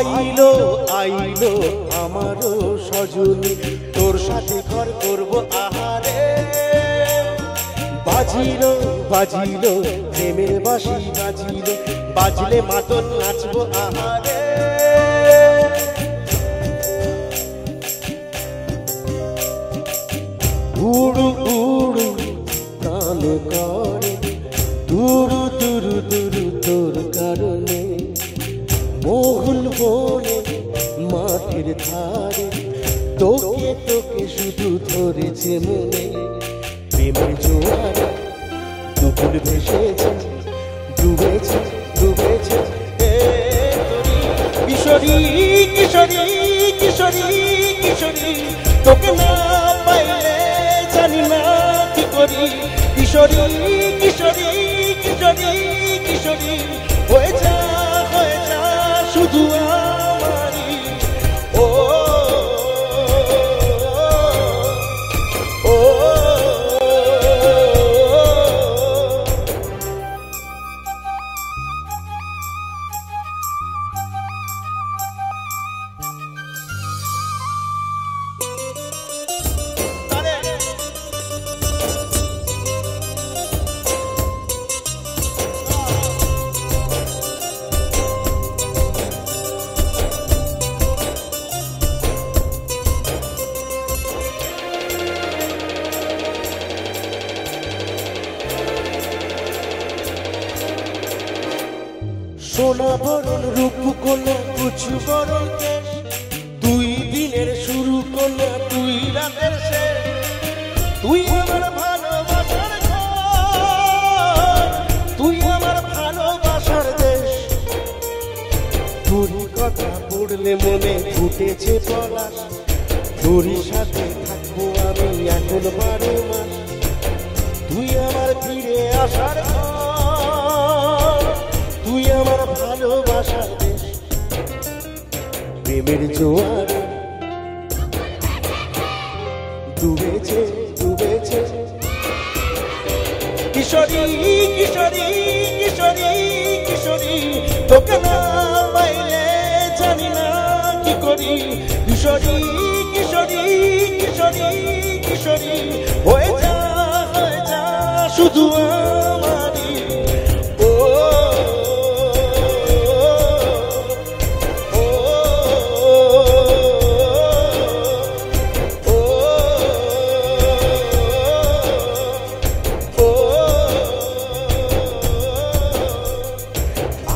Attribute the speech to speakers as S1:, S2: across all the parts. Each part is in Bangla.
S1: আইলো আইলো আমারও সজনী, তোর সাথে ঘর করব আহারে। বাজিলো বাজিলো প্রেমের বাঁশি বাজিলো, বাজলে মাতন নাচবো আহারে। উড়ু উড়ু প্রাণ করে দুরু দুরু দুরু তোর কারণে, মহুল বনে মাঠের ধারে তোকে তোকে শুধু ধরেছে মনে। প্রেমের জোয়ারে দুপুর ভেসেছে, ডুবেছে ডুবেছে কিশোরী কিশোরী কিশোরী কিশোরী, তোকে না পাইলে জানি না কি করি। কিশোরী কিশোরী কিশোরী কিশোরী, হয়ে যা শুধু আমারি। ও ও সোনা বরণ রূপ কন্যা কুচু বরণ কেশ, দুই দিনের শুরু কন্যা তুই রাতের শেষ। তুই আমার ভালোবাসার ঘর, তুই আমার ভালোবাসার দেশ। তোর কথা পড়লে মনে ফুটেছে পলাশ, তোরই সাথে থাকবো আমি এখন 12 মাস। তুই আমার ফিরে আসার ঘর, তুই আমার ভালোবাসার দেশ। প্রেমের জোয়ারে ডুবেছে ডুবেছে কিশোরী কিশোরী কিশোরী কিশোরী, তোকে না পাইলে জানি না কি করি। কিশোরী কিশোরী কিশোরী কিশোরী, হয়ে যা শুধু আমারি। ও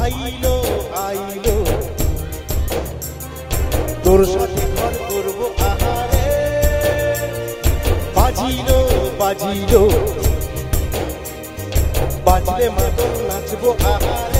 S1: আইলো আইলো তোর সাথে ঘর করবো আহারে। বাজিলো বাজিলো বাজলে মাদল নাচবো আহারে।